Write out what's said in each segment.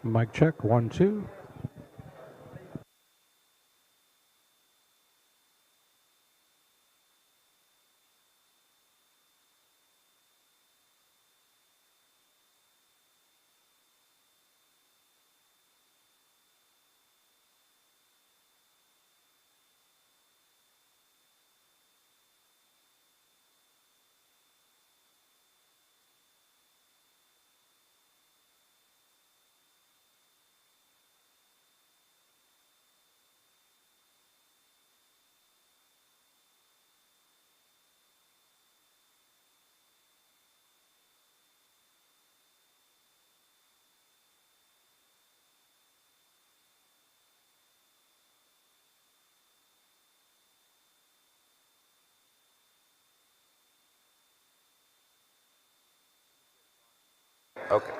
Mic check, 1, 2. Okay.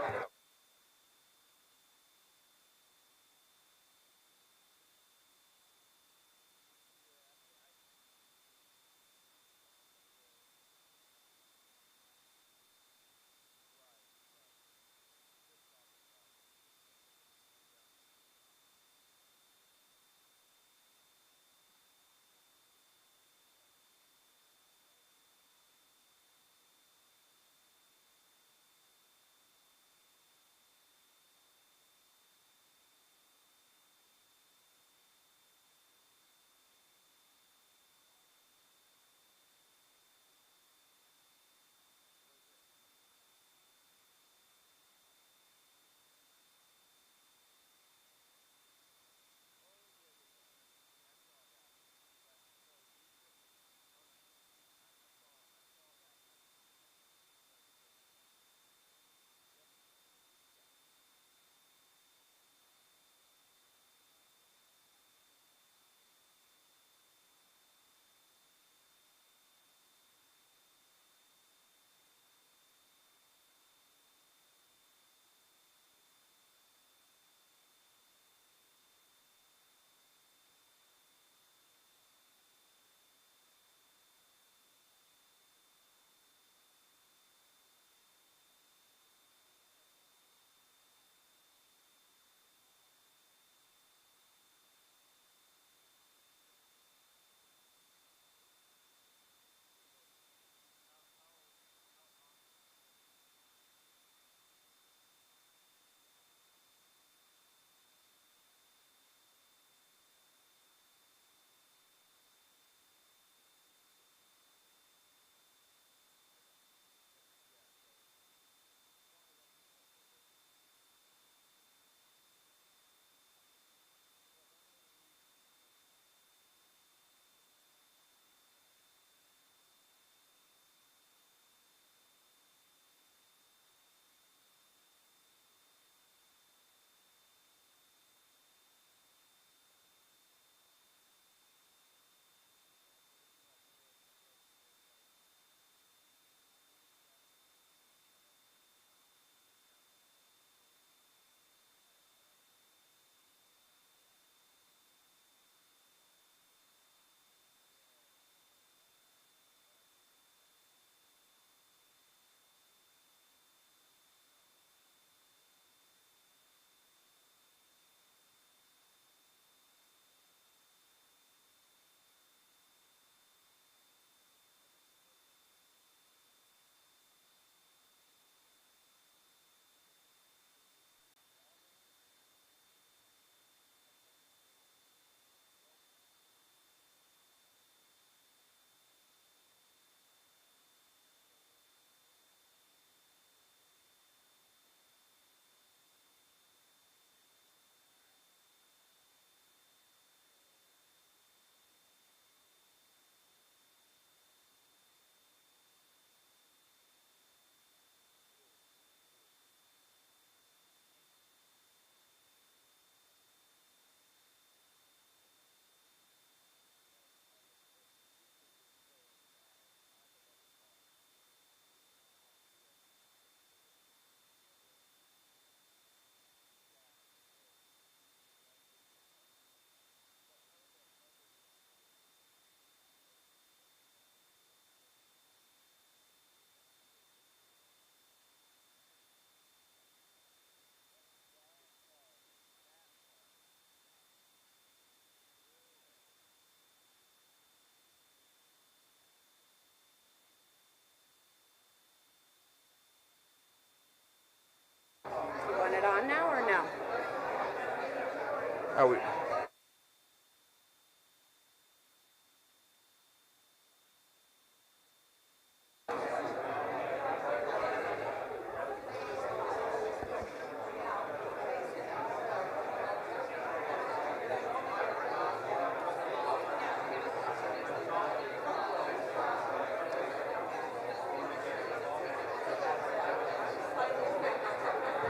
Are we?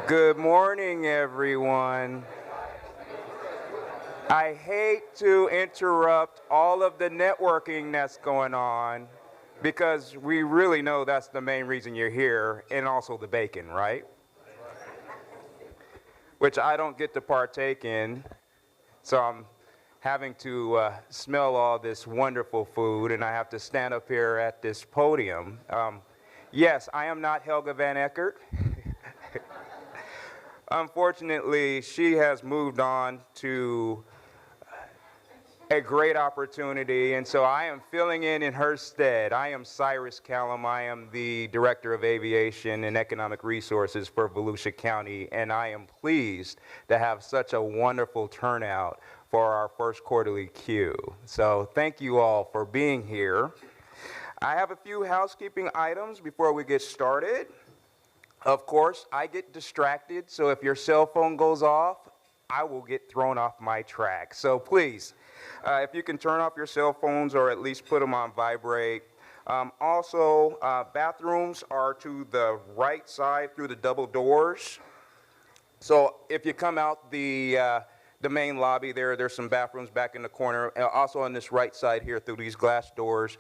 Good morning, everyone. I hate to interrupt all of the networking that's going on because we really know that's the main reason you're here, and also the bacon, right? Which I don't get to partake in, so I'm having to smell all this wonderful food, and I have to stand up here at this podium. Yes, I am not Helga Van Eckert. Unfortunately, she has moved on to a great opportunity, and so I am filling in her stead. I am Cyrus Callum. I am the Director of Aviation and Economic Resources for Volusia County, and I am pleased to have such a wonderful turnout for our first quarterly Q. So thank you all for being here. I have a few housekeeping items before we get started. Of course, I get distracted, so if your cell phone goes off, I will get thrown off my track. So please, if you can turn off your cell phones or at least put them on vibrate. Also, bathrooms are to the right side through the double doors. So if you come out the main lobby there's some bathrooms back in the corner. Also on this right side here through these glass doors,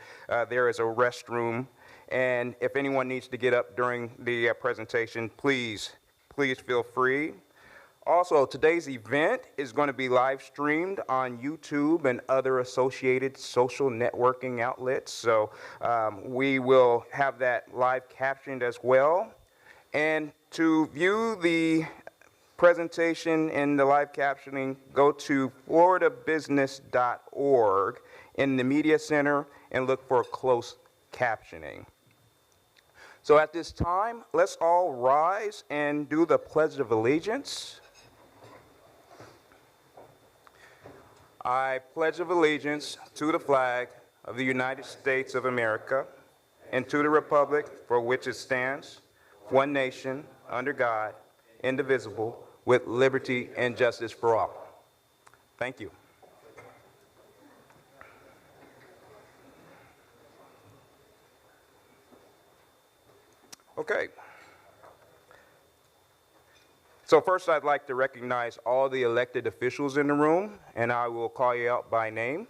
there is a restroom. And if anyone needs to get up during the presentation, please feel free. Also, today's event is going to be live streamed on YouTube and other associated social networking outlets. So we will have that live captioned as well. And to view the presentation and the live captioning, go to floridabusiness.org in the Media Center and look for closed captioning. So at this time, let's all rise and do the Pledge of Allegiance. I pledge of allegiance to the flag of the United States of America and to the republic for which it stands, one nation, under God, indivisible, with liberty and justice for all. Thank you. Okay. So first, I'd like to recognize all the elected officials in the room, and I will call you out by name.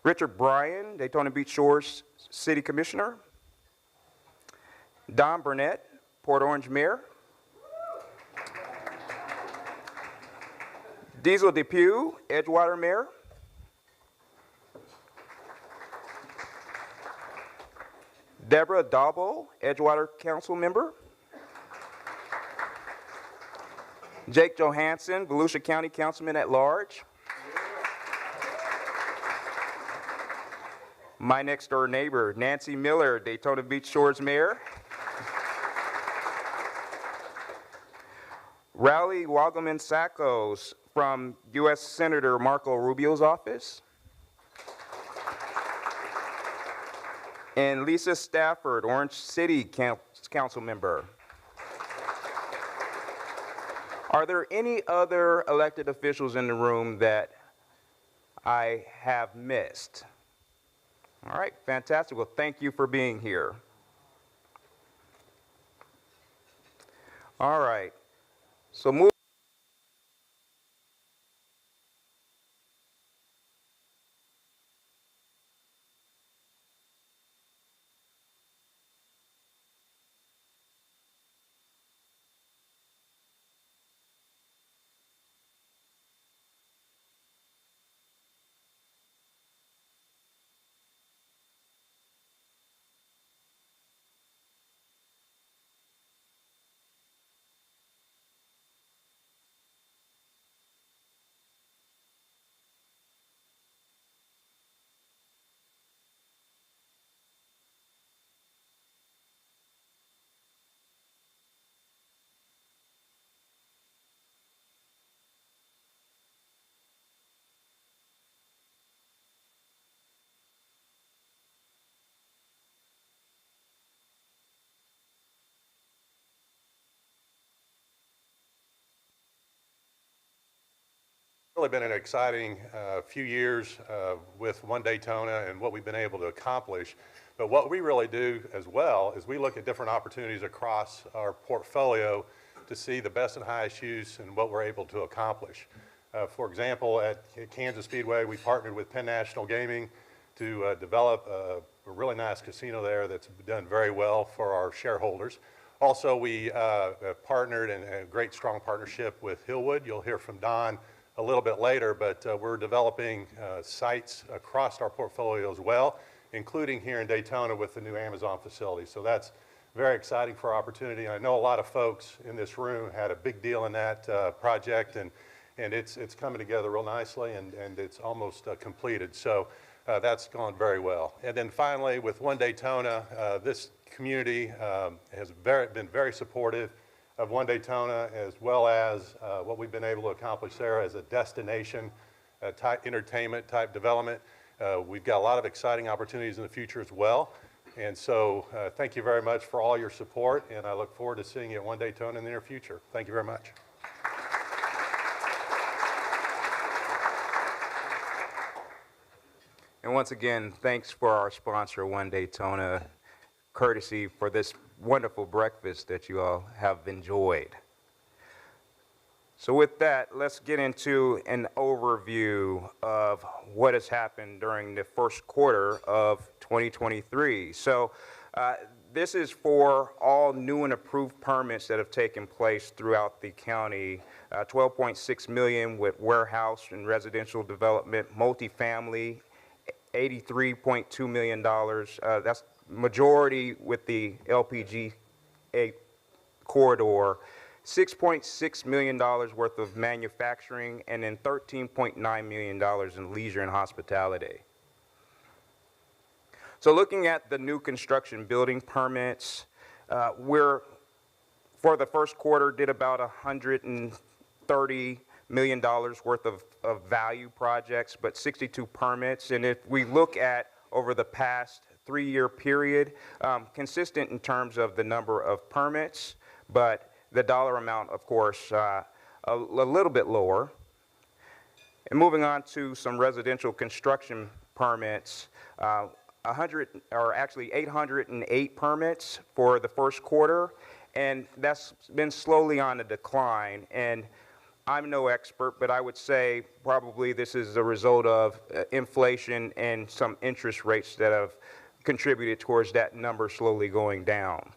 Richard Bryan, Daytona Beach Shores City Commissioner. Don Burnett, Port Orange Mayor. Diesel Depew, Edgewater Mayor. Deborah Dauble, Edgewater Council Member. Jake Johansson, Volusia County Councilman at Large. My next door neighbor, Nancy Miller, Daytona Beach Shores Mayor. Rowley Wagaman Sackos from U.S. Senator Marco Rubio's office. And Lisa Stafford, Orange City Council Member. Are there any other elected officials in the room that I have missed? All right, fantastic. Well, thank you for being here. All right, so move. really been an exciting few years with One Daytona and what we've been able to accomplish. But what we really do as well is we look at different opportunities across our portfolio to see the best and highest use and what we're able to accomplish. For example, at Kansas Speedway, we partnered with Penn National Gaming to develop a really nice casino there that's done very well for our shareholders. Also, we partnered in a great strong partnership with Hillwood. You'll hear from Don a little bit later, but we're developing sites across our portfolio as well, including here in Daytona with the new Amazon facility. So that's very exciting for our opportunity. I know a lot of folks in this room had a big deal in that project, and it's coming together real nicely, and it's almost completed. So that's gone very well. And then finally, with One Daytona, this community has been very supportive of One Daytona, as well as what we've been able to accomplish there as a destination type entertainment type development. We've got a lot of exciting opportunities in the future as well. And so thank you very much for all your support, and I look forward to seeing you at One Daytona in the near future. Thank you very much. And once again, thanks for our sponsor, One Daytona, courtesy for this wonderful breakfast that you all have enjoyed. So with that, let's get into an overview of what has happened during the first quarter of 2023. So this is for all new and approved permits that have taken place throughout the county. 12.6 million with warehouse and residential development, multifamily, $83.2 million. That's majority with the LPG corridor. $6.6 million worth of manufacturing, and then $13.9 million in leisure and hospitality. So looking at the new construction building permits, we're, for the first quarter, did about $130 million worth of value projects, but 62 permits. And if we look at over the past 3-year period, consistent in terms of the number of permits, but the dollar amount, of course, a little bit lower. And moving on to some residential construction permits, 808 permits for the first quarter, and that's been slowly on a decline. And I'm no expert, but I would say probably this is a result of inflation and some interest rates that have contributed towards that number slowly going down.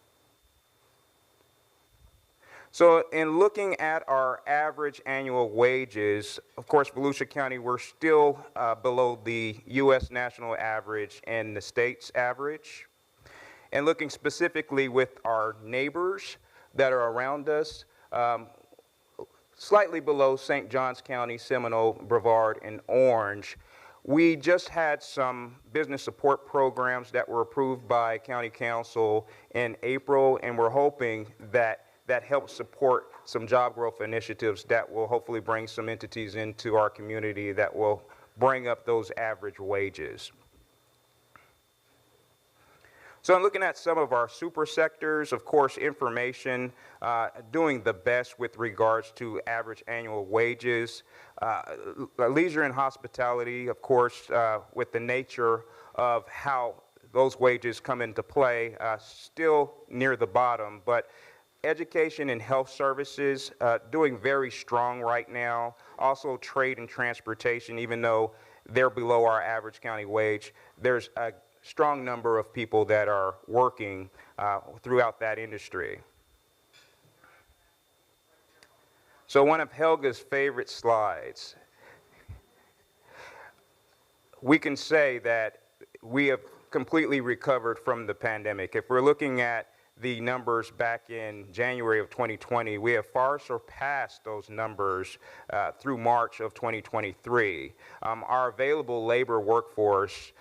So in looking at our average annual wages, of course, Volusia County, we're still below the U.S. national average and the state's average. And looking specifically with our neighbors that are around us, slightly below St. Johns County, Seminole, Brevard, and Orange. We just had some business support programs that were approved by County Council in April, and we're hoping that that helps support some job growth initiatives that will hopefully bring some entities into our community that will bring up those average wages. So I'm looking at some of our super sectors, of course, information, doing the best with regards to average annual wages. Leisure and hospitality, of course, with the nature of how those wages come into play, still near the bottom, but education and health services doing very strong right now. Also trade and transportation, even though they're below our average county wage, there's a strong number of people that are working throughout that industry. So one of Helga's favorite slides. We can say that we have completely recovered from the pandemic. If we're looking at the numbers back in January of 2020, we have far surpassed those numbers through March of 2023. Our available labor workforce,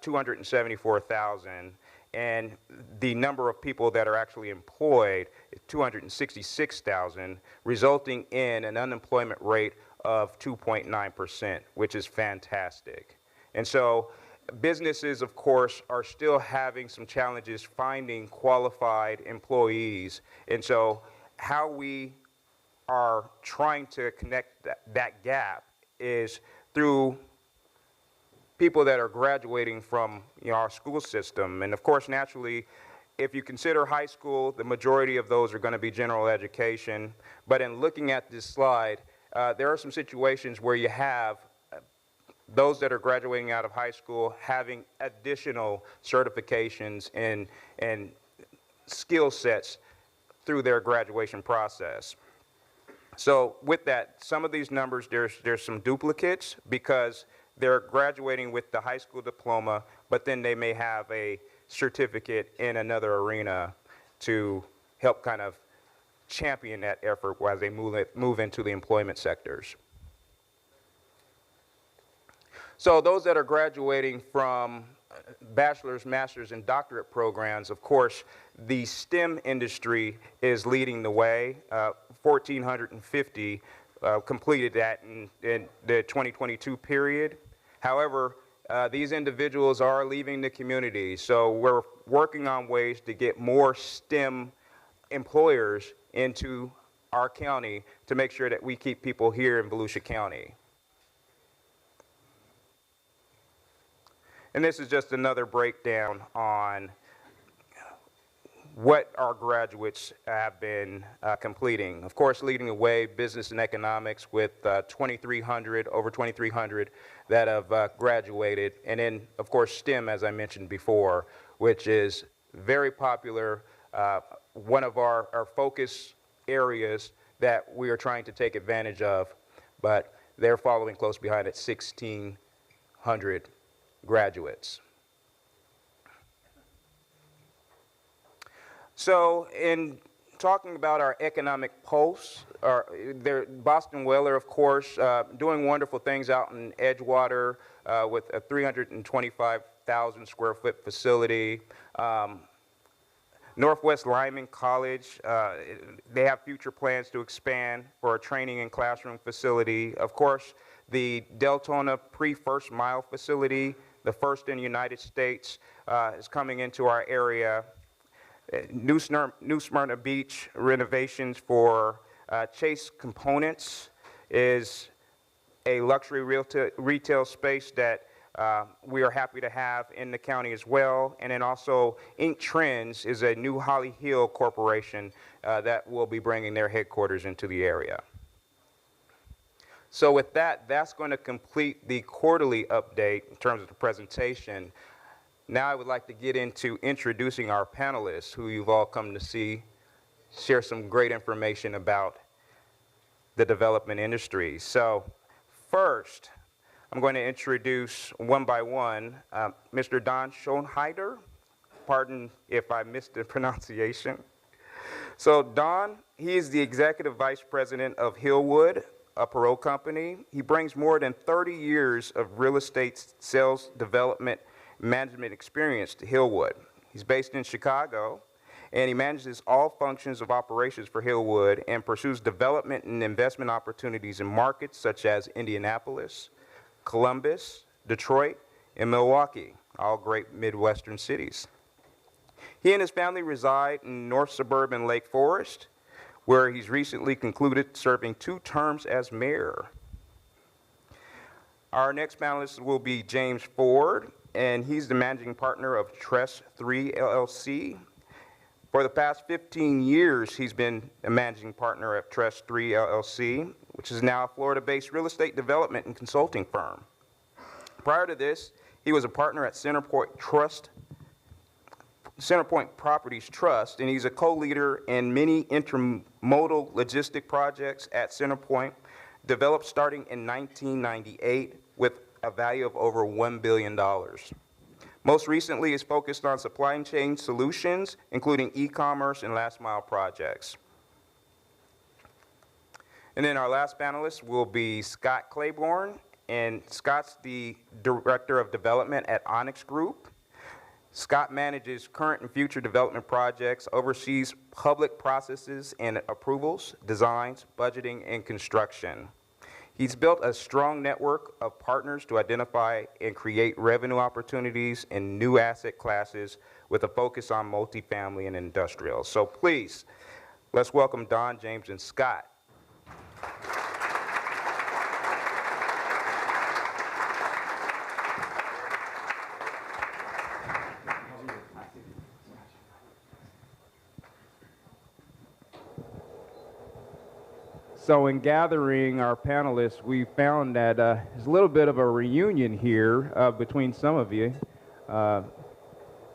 274,000, and the number of people that are actually employed is 266,000, resulting in an unemployment rate of 2.9%, which is fantastic. And so businesses, of course, are still having some challenges finding qualified employees. And so how we are trying to connect that gap is through people that are graduating from our school system. And of course, naturally, if you consider high school, the majority of those are going to be general education. But in looking at this slide, there are some situations where you have those that are graduating out of high school having additional certifications and skill sets through their graduation process. So with that, some of these numbers, there's some duplicates because they're graduating with the high school diploma, but then they may have a certificate in another arena to help kind of champion that effort as they move into the employment sectors. So those that are graduating from bachelor's, master's, and doctorate programs, of course, the STEM industry is leading the way. 1,450 completed that in the 2022 period. However, these individuals are leaving the community, so we're working on ways to get more STEM employers into our county to make sure that we keep people here in Volusia County. And this is just another breakdown on what our graduates have been completing. Of course, leading the way, business and economics with over 2,300 that have graduated. And then, of course, STEM, as I mentioned before, which is very popular, one of our focus areas that we are trying to take advantage of, but they're following close behind at 1,600 graduates. So in talking about our economic pulse, Boston Whaler, of course, doing wonderful things out in Edgewater with a 325,000 square foot facility. Northwest Lyman College, they have future plans to expand for a training and classroom facility. Of course, the Deltona Pre-First Mile facility, the first in the United States, is coming into our area. New Smyrna Beach renovations for Chase Components is a luxury retail space that we are happy to have in the county as well. And then also Ink Trends is a new Holly Hill corporation that will be bringing their headquarters into the area. So with that, that's going to complete the quarterly update in terms of the presentation. Now I would like to get into introducing our panelists who you've all come to see, share some great information about the development industry. So first, I'm going to introduce one by one Mr. Don Schoenheider. Pardon if I missed the pronunciation. So Don, he is the Executive Vice President of Hillwood, a Perot company. He brings more than 30 years of real estate sales development management experience to Hillwood. He's based in Chicago, and he manages all functions of operations for Hillwood and pursues development and investment opportunities in markets such as Indianapolis, Columbus, Detroit, and Milwaukee, all great Midwestern cities. He and his family reside in North Suburban Lake Forest, where he's recently concluded serving 2 terms as mayor. Our next panelist will be James Ford, and he's the managing partner of Trust 3 LLC. For the past 15 years, he's been a managing partner at Trust 3 LLC, which is now a Florida-based real estate development and consulting firm. Prior to this, he was a partner at Centerpoint Properties Trust, and he's a co-leader in many intermodal logistic projects at Centerpoint, developed starting in 1998 with a value of over $1 billion. Most recently, is focused on supply chain solutions, including e-commerce and last-mile projects. And then our last panelist will be Scott Claiborne, and Scott's the Director of Development at Onicx Group. Scott manages current and future development projects, oversees public processes and approvals, designs, budgeting, and construction. He's built a strong network of partners to identify and create revenue opportunities in new asset classes with a focus on multifamily and industrial. So please, let's welcome Don, James, and Scott. So in gathering our panelists, we found that there's a little bit of a reunion here between some of you.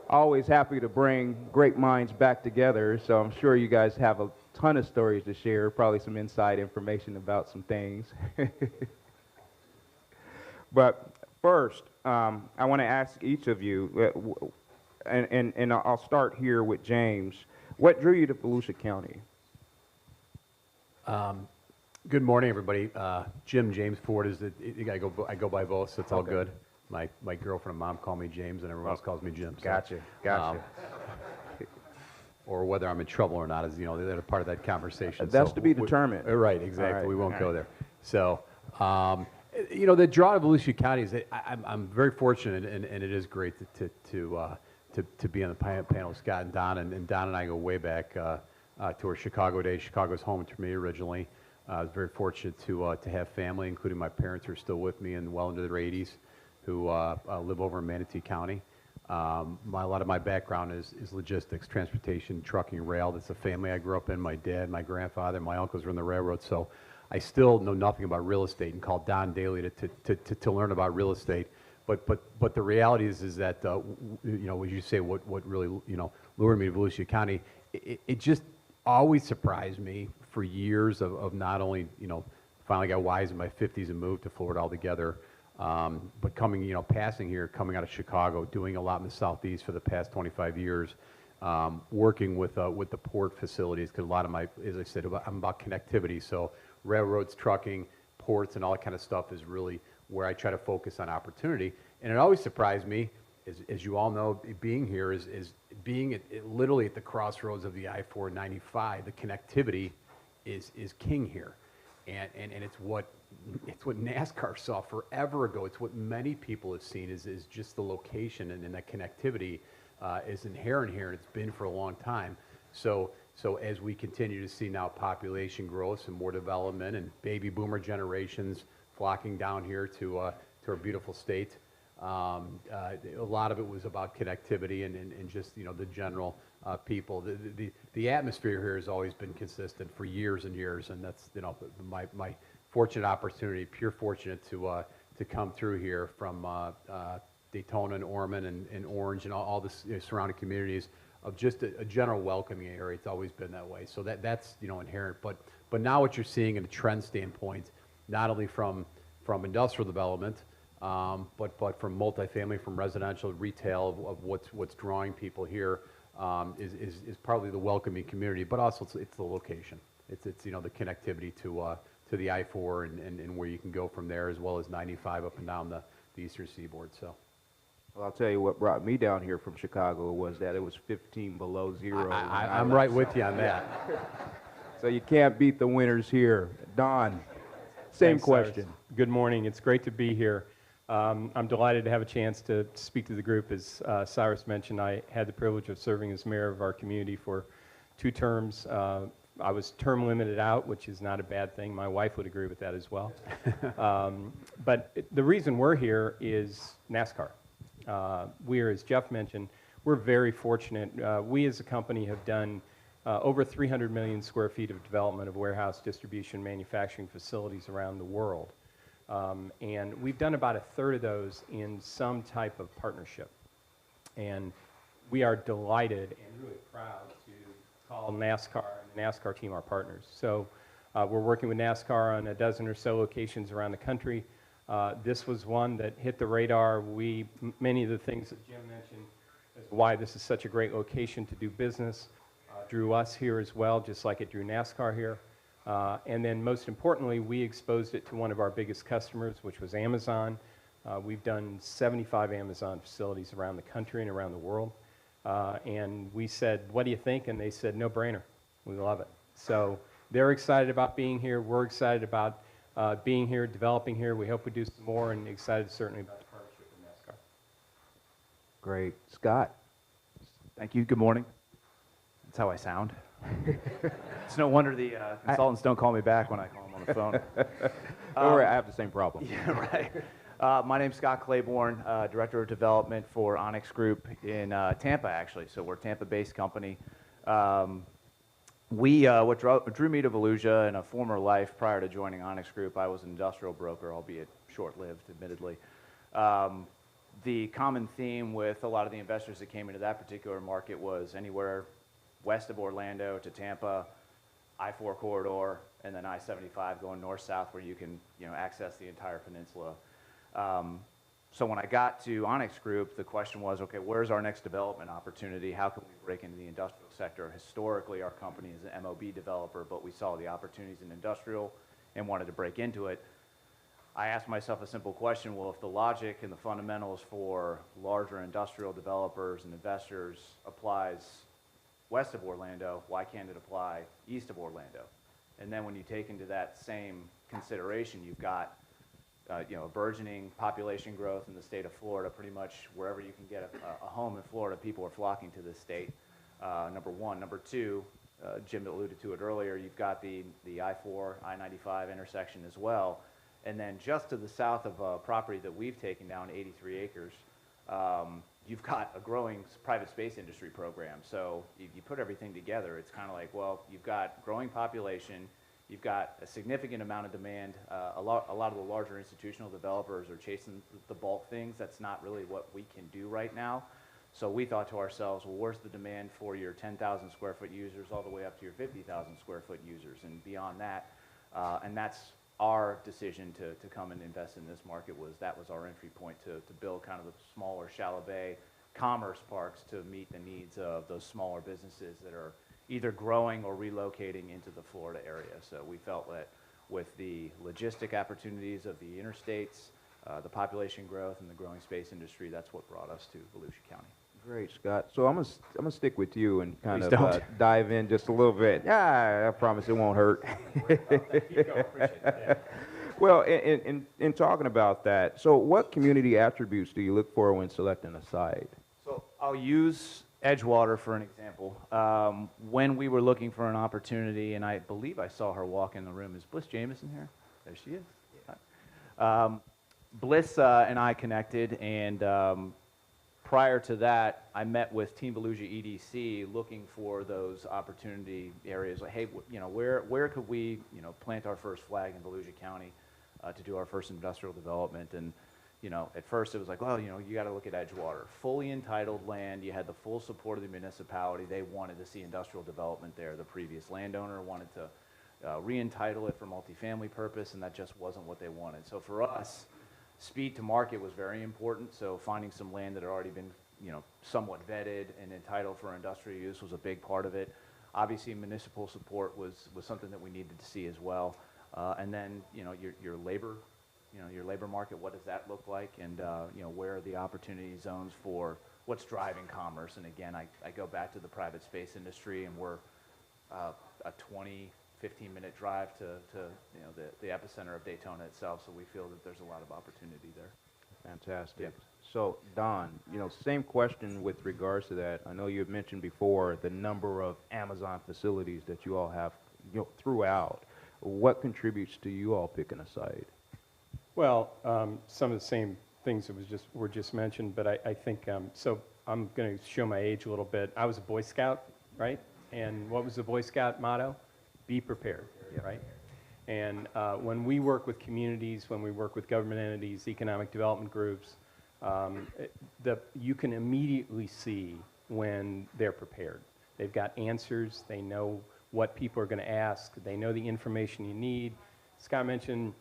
Always happy to bring great minds back together, so I'm sure you guys have a ton of stories to share, probably some inside information about some things. But first, I want to ask each of you, and I'll start here with James. What drew you to Volusia County? Good morning, everybody. James Ford is I go by both, so it's all good. My girlfriend and mom call me James, and everyone else calls me Jim. So, Gotcha. Or whether I'm in trouble or not is, they're part of that conversation. That's to be determined. Right, exactly. Right, we won't go there. So, the draw to Volusia County is that I'm very fortunate, and it is great to be on the panel with Scott and Don, and Don and I go way back to our Chicago days. Chicago's home to me originally. I was very fortunate to have family, including my parents who are still with me and well into their 80s, who live over in Manatee County. A lot of my background is logistics, transportation, trucking, rail. That's the family I grew up in. My dad, my grandfather, my uncles were in the railroad, so I still know nothing about real estate and called Don daily to learn about real estate. But the reality is that as you say, what really lured me to Volusia County, it just always surprised me for years of not only finally got wise in my 50s and moved to Florida altogether, but passing here, coming out of Chicago, doing a lot in the Southeast for the past 25 years, working with the port facilities, because a lot of my, as I said, I'm about connectivity, so railroads, trucking, ports, and all that kind of stuff is really where I try to focus on opportunity. And it always surprised me, as you all know, being here is being literally at the crossroads of the I-495. The connectivity is king here, and it's what NASCAR saw forever ago. It's what many people have seen is just the location, and that connectivity is inherent here, and it's been for a long time. So as we continue to see now population growth and more development and baby boomer generations flocking down here to our beautiful state, a lot of it was about connectivity and just the general people. The atmosphere here has always been consistent for years and years, and that's my fortunate opportunity, pure fortunate to come through here from Daytona and Ormond and Orange and all the surrounding communities of just a general welcoming area. It's always been that way. So that's inherent. But now what you're seeing in a trend standpoint, not only from industrial development, but from multifamily, from residential, retail, of what's drawing people here, is probably the welcoming community, but also it's the location. It's the connectivity to the I-4 and where you can go from there, as well as 95 up and down the eastern seaboard. So. Well, I'll tell you what brought me down here from Chicago was that it was 15 below zero. I'm right with you on that. So you can't beat the winters here. Don, same Thanks, question. Cyrus. Good morning. It's great to be here. I'm delighted to have a chance to speak to the group. As Cyrus mentioned, I had the privilege of serving as mayor of our community for 2 terms. I was term limited out, which is not a bad thing. My wife would agree with that as well. But the reason we're here is NASCAR. As Jeff mentioned, we're very fortunate. We as a company have done over 300 million square feet of development of warehouse, distribution, manufacturing facilities around the world. And we've done about 1/3 of those in some type of partnership. And we are delighted and really proud to call NASCAR and the NASCAR team our partners. So we're working with NASCAR on a dozen or so locations around the country. This was one that hit the radar. Many of the things that Jim mentioned as to why this is such a great location to do business drew us here as well, just like it drew NASCAR here. And then most importantly, we exposed it to one of our biggest customers, which was Amazon. We've done 75 Amazon facilities around the country and around the world. And we said, what do you think? And they said, no brainer. We love it. So they're excited about being here. We're excited about being here, developing here. We hope we do some more, and excited certainly about the partnership with NASCAR. Great. Scott? Thank you. Good morning. That's how I sound. It's no wonder the consultants don't call me back when I call them on the phone. Don't worry, I have the same problem. Yeah, right. My name's Scott Claiborne, Director of Development for Onicx Group in Tampa, actually. So we're a Tampa-based company. what drew me to Volusia in a former life prior to joining Onicx Group, I was an industrial broker, albeit short-lived, admittedly. The common theme with a lot of the investors that came into that particular market was anywhere west of Orlando to Tampa, I-4 corridor, and then I-75 going north-south where you can, access the entire peninsula. So when I got to Onicx Group, the question was, okay, where's our next development opportunity? How can we break into the industrial sector? Historically, our company is an MOB developer, but we saw the opportunities in industrial and wanted to break into it. I asked myself a simple question, well, if the logic and the fundamentals for larger industrial developers and investors applies west of Orlando, why can't it apply east of Orlando? And then when you take into that same consideration, you've got a burgeoning population growth in the state of Florida. Pretty much wherever you can get a home in Florida, people are flocking to this state, number one. Number two, Jim alluded to it earlier, you've got the I-4, I-95 intersection as well. And then just to the south of a property that we've taken down, 83 acres, you've got a growing private space industry program. So you put everything together, it's kind of like, well, you've got growing population, you've got a significant amount of demand. A lot of the larger institutional developers are chasing the bulk things. That's not really what we can do right now. So we thought to ourselves, well, where's the demand for your 10,000 square foot users all the way up to your 50,000 square foot users and beyond that? And that's our decision to come and invest in this market. That was our entry point to build kind of the smaller shallow bay commerce parks to meet the needs of those smaller businesses that are either growing or relocating into the Florida area. So we felt that with the logistic opportunities of the interstates, the population growth, and the growing space industry, that's what brought us to Volusia County. Great, Scott. So I'm gonna stick with you and kind Please of don't. dive in just a little bit. Yeah, I promise it won't hurt. Well, in talking about that, so what community attributes do you look for when selecting a site? So I'll use Edgewater for an example. When we were looking for an opportunity, and I believe I saw her walk in the room. Is Bliss Jameson here? There she is. Hi. Bliss and I connected, and prior to that, I met with Team Volusia EDC looking for those opportunity areas. Like, hey, where could we, plant our first flag in Volusia County to do our first industrial development? And at first it was like, well, you got to look at Edgewater. Fully entitled land, you had the full support of the municipality. They wanted to see industrial development there. The previous landowner wanted to re-entitle it for multifamily purpose, and that just wasn't what they wanted. So for us, speed to market was very important. So finding some land that had already been, somewhat vetted and entitled for industrial use was a big part of it. Obviously, municipal support was something that we needed to see as well. And then, your labor, your labor market, what does that look like? And, where are the opportunity zones for what's driving commerce? And again, I go back to the private space industry, and we're a 15-minute drive to the epicenter of Daytona itself. So we feel that there's a lot of opportunity there. Fantastic. Yeah. So Don, same question with regards to that. I know you had mentioned before the number of Amazon facilities that you all have throughout. What contributes to you all picking a site? Well, some of the same things that were just mentioned, but I think, so I'm going to show my age a little bit. I was a Boy Scout, right? And what was the Boy Scout motto? Be prepared, right? And when we work with communities, when we work with government entities, economic development groups, you can immediately see when they're prepared. They've got answers. They know what people are going to ask. They know the information you need. Scott mentioned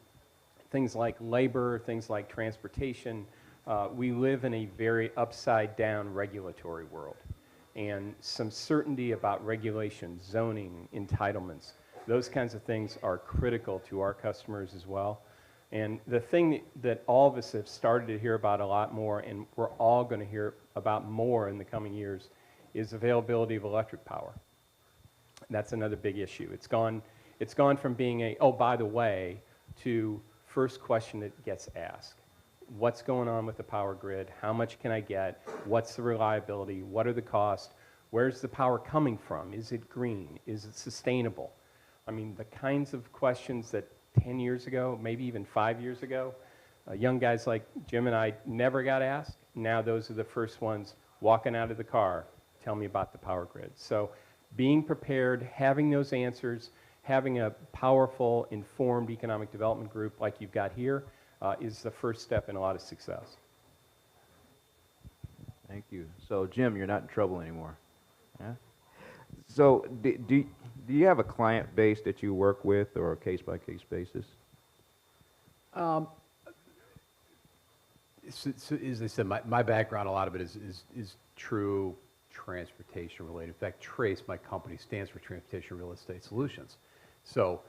things like labor, things like transportation. We live in a very upside-down regulatory world. And some certainty about regulation, zoning, entitlements, those kinds of things are critical to our customers as well. And the thing that all of us have started to hear about a lot more, and we're all going to hear about more in the coming years, is availability of electric power. That's another big issue. It's gone from being a, oh, by the way, to first question that gets asked. What's going on with the power grid? How much can I get? What's the reliability? What are the costs? Where's the power coming from? Is it green? Is it sustainable? I mean, the kinds of questions that 10 years ago, maybe even 5 years ago, young guys like Jim and I never got asked. Now those are the first ones walking out of the car, tell me about the power grid. So being prepared, having those answers, having a powerful, informed economic development group like you've got here is the first step in a lot of success. Thank you. So, Jim, you're not in trouble anymore. Yeah? So, do you have a client base that you work with, or a case-by-case basis? So, as I said, my background, a lot of it is true transportation related. In fact, TRACE, my company, stands for Transportation Real Estate Solutions. So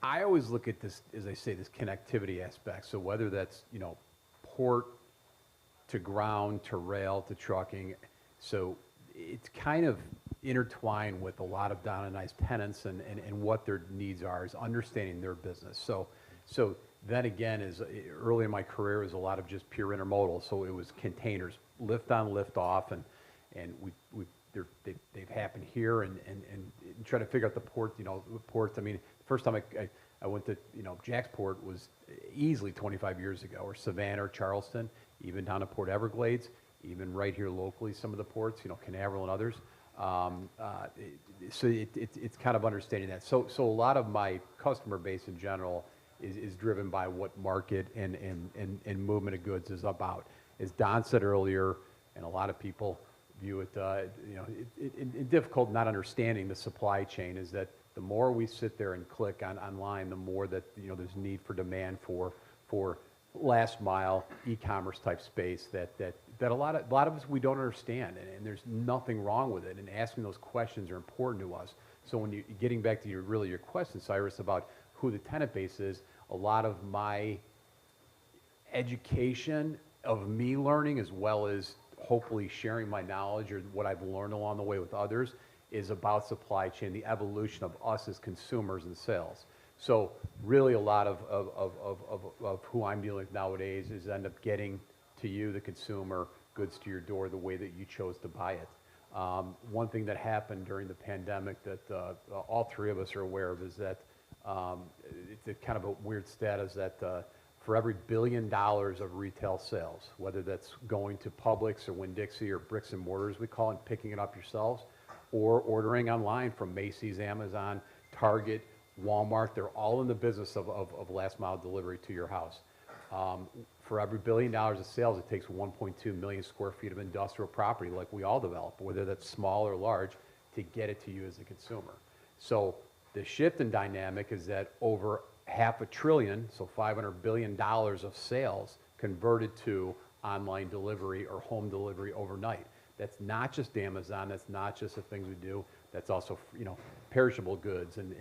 I always look at this, as I say, this connectivity aspect. So whether that's, port to ground to rail to trucking, so it's kind of intertwined with a lot of Don and I's tenants and what their needs are, is understanding their business. So then again, early in my career, is a lot of just pure intermodal. So it was containers, lift on, lift off, and they've happened here, and try to figure out the port, ports. I mean, the first time I went to, Jacksport was easily 25 years ago, or Savannah or Charleston, even down to Port Everglades, even right here locally, some of the ports, Canaveral and others. So it's kind of understanding that. So a lot of my customer base in general is driven by what market and movement of goods is about. As Don said earlier, and a lot of people view it, difficult not understanding the supply chain, is that the more we sit there and click online, the more that there's need for demand for last mile e-commerce type space that a lot of us, we don't understand, and there's nothing wrong with it. And asking those questions are important to us. So when getting back to your question, Cyrus, about who the tenant base is, a lot of my education of me learning, as well as hopefully sharing my knowledge or what I've learned along the way with others, is about supply chain, the evolution of us as consumers and sales. So really a lot of who I'm dealing with nowadays is end up getting to you, the consumer, goods to your door the way that you chose to buy it. One thing that happened during the pandemic that all three of us are aware of is that it's a kind of a weird status that for every $1 billion of retail sales, whether that's going to Publix or Winn-Dixie or bricks and mortars, we call it, picking it up yourselves, or ordering online from Macy's, Amazon, Target, Walmart, they're all in the business of last mile delivery to your house. For every $1 billion of sales, it takes 1.2 million square feet of industrial property, like we all develop, whether that's small or large, to get it to you as a consumer. So the shift in dynamic is that over $500 billion, so $500 billion of sales converted to online delivery or home delivery overnight. That's not just Amazon, that's not just the things we do, that's also, perishable goods and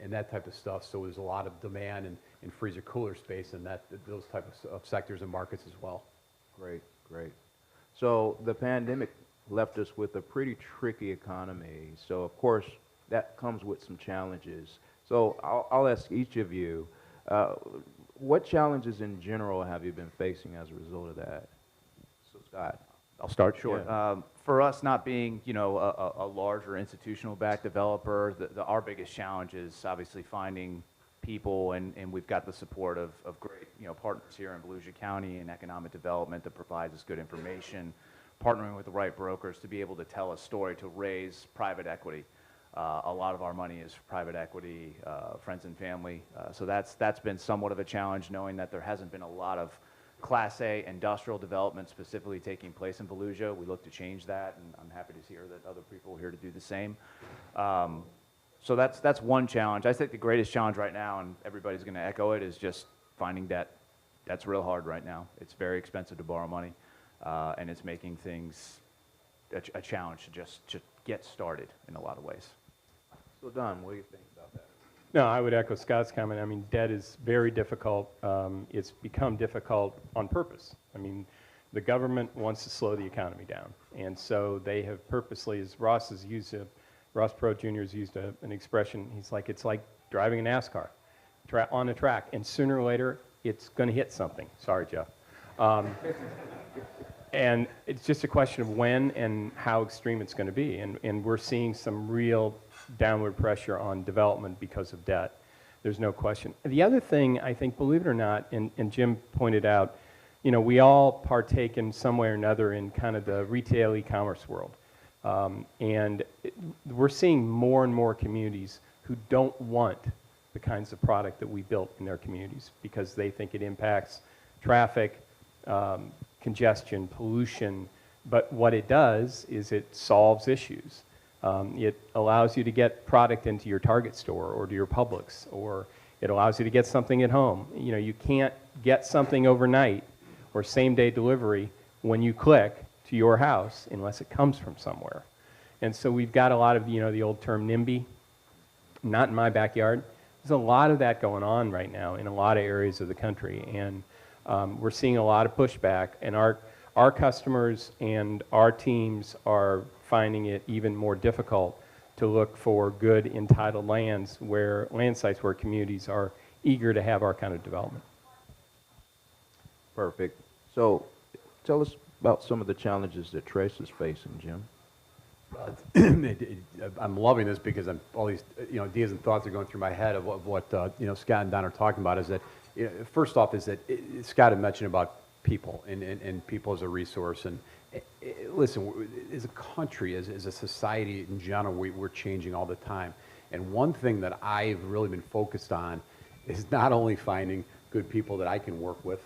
that type of stuff. So there's a lot of demand in freezer cooler space and those type of sectors and markets as well. Great. So the pandemic left us with a pretty tricky economy. So of course that comes with some challenges. So I'll ask each of you, what challenges in general have you been facing as a result of that? So Scott, I'll start short. Yeah. For us, not being a larger institutional backed developer, our biggest challenge is obviously finding people, and we've got the support of great partners here in Volusia County in economic development that provides us good information, partnering with the right brokers to be able to tell a story to raise private equity. A lot of our money is private equity, friends and family. So that's been somewhat of a challenge, knowing that there hasn't been a lot of Class A industrial development specifically taking place in Volusia. We look to change that, and I'm happy to hear that other people are here to do the same. So that's one challenge. I think the greatest challenge right now, and everybody's going to echo it, is just finding debt. That's real hard right now. It's very expensive to borrow money, and it's making things a challenge to just get started in a lot of ways. So Don, what do you think about that? No, I would echo Scott's comment. I mean, debt is very difficult. It's become difficult on purpose. I mean, the government wants to slow the economy down, and so they have purposely, as Ross Perot Jr. has used an expression, he's like, it's like driving a NASCAR on a track, and sooner or later, it's going to hit something. Sorry, Jeff. And it's just a question of when and how extreme it's going to be. And we're seeing some real downward pressure on development because of debt. There's no question. The other thing, I think, believe it or not, and Jim pointed out, we all partake in some way or another in kind of the retail e-commerce world. We're seeing more and more communities who don't want the kinds of product that we built in their communities because they think it impacts traffic, congestion, pollution. But what it does is it solves issues. It allows you to get product into your Target store or to your Publix, or it allows you to get something at home. You know, you can't get something overnight or same-day delivery when you click to your house unless it comes from somewhere. And so we've got a lot of, you know, the old term NIMBY, not in my backyard. There's a lot of that going on right now in a lot of areas of the country, and we're seeing a lot of pushback, and our customers and our teams are finding it even more difficult to look for good entitled land sites where communities are eager to have our kind of development. Perfect. So tell us about some of the challenges that Trace is facing, Jim. I'm loving this because all these ideas and thoughts are going through my head of what Scott and Don are talking about. Is that first off is that Scott had mentioned about people and people as a resource. And listen, as a country, as a society in general, we're changing all the time. And one thing that I've really been focused on is not only finding good people that I can work with.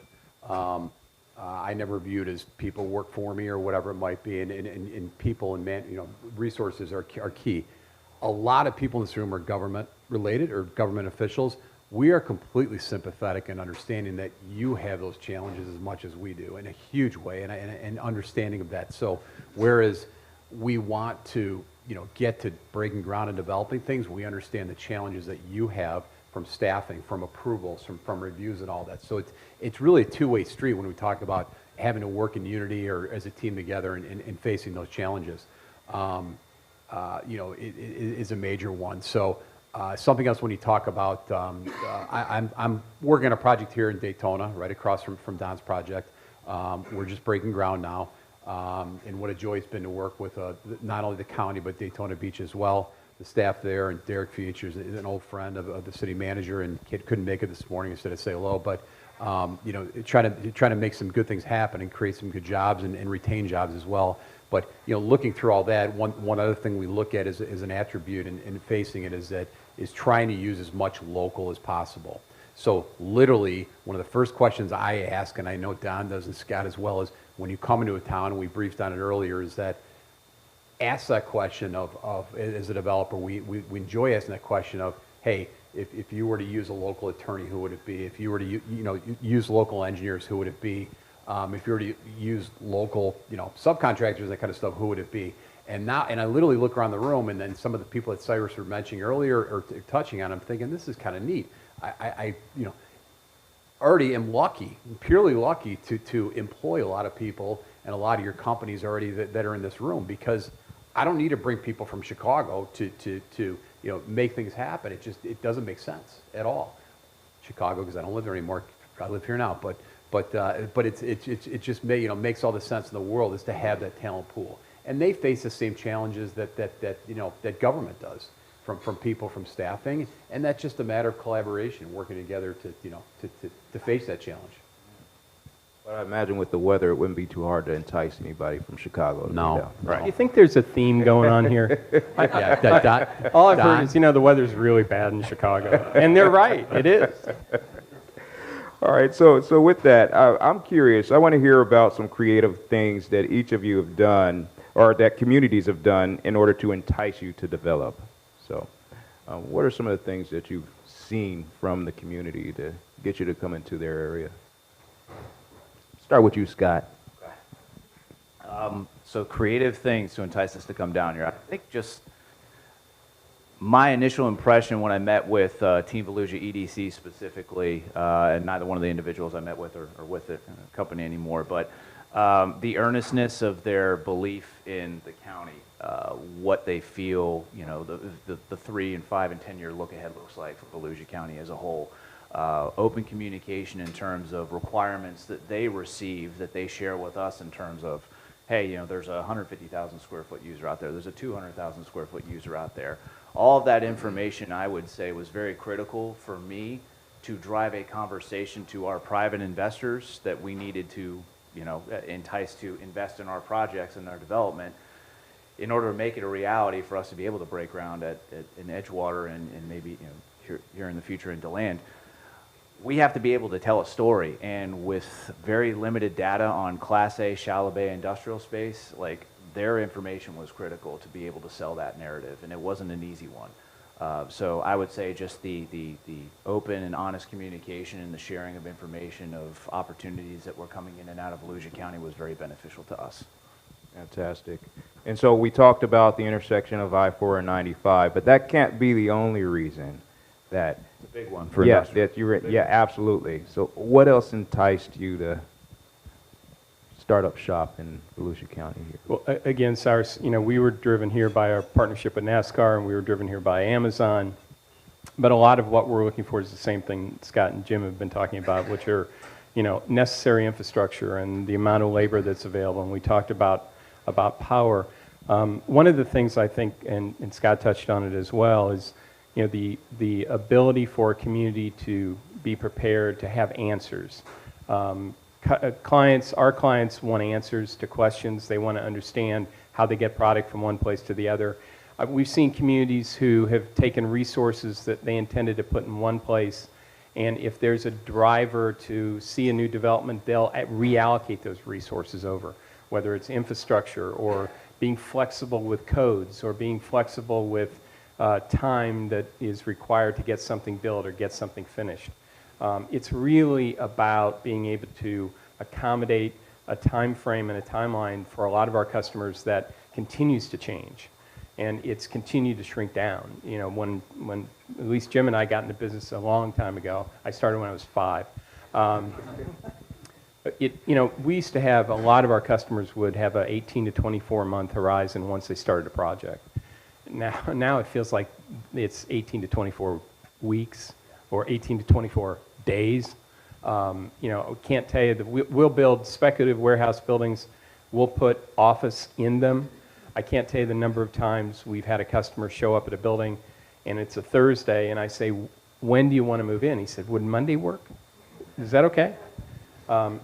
I never viewed as people work for me or whatever it might be, and people and resources are key. A lot of people in this room are government related or government officials. We are completely sympathetic and understanding that you have those challenges as much as we do in a huge way, and understanding of that. So whereas we want to get to breaking ground and developing things, we understand the challenges that you have from staffing, from approvals, from reviews and all that. So it's really a two-way street when we talk about having to work in unity or as a team together and facing those challenges. It is a major one. So something else when you talk about, I'm working on a project here in Daytona, right across from Don's project. We're just breaking ground now. And what a joy it's been to work with not only the county, but Daytona Beach as well. The staff there, and Derek Features is an old friend of the city manager, and kid couldn't make it this morning instead of say hello. But trying to make some good things happen and create some good jobs and retain jobs as well. But looking through all that, one other thing we look at is an attribute in facing it is trying to use as much local as possible. So literally, one of the first questions I ask, and I know Don does and Scott as well, is when you come into a town, and we briefed on it earlier, is that ask that question of as a developer, we enjoy asking that question of, hey, if you were to use a local attorney, who would it be? If you were to use local engineers, who would it be? If you were to use local subcontractors, that kind of stuff, who would it be? And I literally look around the room, and then some of the people that Cyrus were mentioning earlier or touching on, I'm thinking this is kind of neat. I already am lucky, purely lucky to employ a lot of people and a lot of your companies already that are in this room, because I don't need to bring people from Chicago to make things happen. It doesn't make sense at all. Chicago, because I don't live there anymore. I live here now, but it just makes all the sense in the world is to have that talent pool, and they face the same challenges that government does from people, from staffing, and that's just a matter of collaboration, working together to face that challenge. But I imagine with the weather, it wouldn't be too hard to entice anybody from Chicago. No. Right. You think there's a theme going on here? All I've heard is, the weather's really bad in Chicago. And they're right, it is. All right, so with that, I'm curious. I want to hear about some creative things that each of you have done, or that communities have done, in order to entice you to develop. So what are some of the things that you've seen from the community to get you to come into their area? Start with you, Scott. So creative things to entice us to come down here. I think just my initial impression when I met with Team Volusia EDC specifically, and neither one of the individuals I met with are with the company anymore, but the earnestness of their belief in the county, what they feel, the 3 and 5 and 10 year look ahead looks like for Volusia County as a whole. Open communication in terms of requirements that they receive, that they share with us in terms of, hey, there's a 150,000 square foot user out there, there's a 200,000 square foot user out there. All of that information, I would say, was very critical for me to drive a conversation to our private investors that we needed to, entice to invest in our projects and our development. in order to make it a reality for us to be able to break ground in Edgewater and maybe here in the future in DeLand, we have to be able to tell a story. And with very limited data on Class A shallow bay industrial space, like, their information was critical to be able to sell that narrative, and it wasn't an easy one. So I would say just the open and honest communication and the sharing of information of opportunities that were coming in and out of Volusia County was very beneficial to us. Fantastic. And so we talked about the intersection of I-4 and 95, but that can't be the only reason that. It's a big one for Yeah, industrial. that you yeah, absolutely. So what else enticed you to start up shop in Volusia County here? Well, again, Cyrus, we were driven here by our partnership with NASCAR, and we were driven here by Amazon. But a lot of what we're looking for is the same thing Scott and Jim have been talking about, which are, necessary infrastructure and the amount of labor that's available. And we talked about power. One of the things I think, and Scott touched on it as well, is the ability for a community to be prepared to have answers. Our clients want answers to questions. They want to understand how they get product from one place to the other. We've seen communities who have taken resources that they intended to put in one place, and if there's a driver to see a new development, they'll reallocate those resources over, whether it's infrastructure or being flexible with codes or being flexible with time that is required to get something built or get something finished. It's really about being able to accommodate a time frame and a timeline for a lot of our customers that continues to change, and it's continued to shrink down. When at least Jim and I got into business a long time ago, I started when I was 5. We used to have a lot of our customers would have a 18 to 24 month horizon once they started a project. Now it feels like it's 18 to 24 weeks or 18 to 24 days. Can't tell you that we'll build speculative warehouse buildings. We'll put office in them. I can't tell you the number of times we've had a customer show up at a building, and it's a Thursday, and I say, when do you want to move in? He said, would Monday work? Is that okay?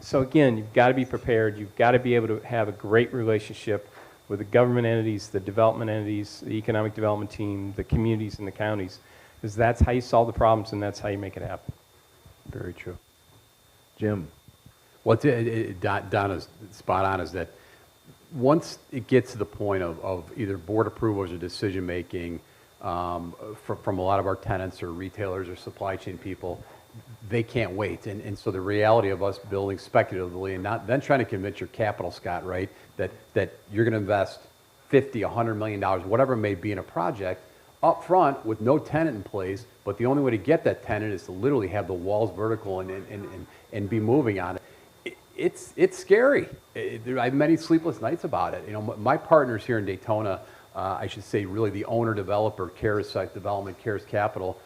So again, you've got to be prepared. You've got to be able to have a great relationship with the government entities, the development entities, the economic development team, the communities and the counties, because that's how you solve the problems and that's how you make it happen. Very true. Jim? Well, Don is spot on, is that once it gets to the point of either board approvals or decision making from a lot of our tenants or retailers or supply chain people, they can't wait. And so the reality of us building speculatively and not then trying to convince your capital, Scott, right, that you're going to invest $50, $100 million, whatever it may be in a project, up front with no tenant in place, but the only way to get that tenant is to literally have the walls vertical and be moving on it. It's scary. I have many sleepless nights about it. My partners here in Daytona, I should say really the owner developer, Cares Site Development, Cares Capital,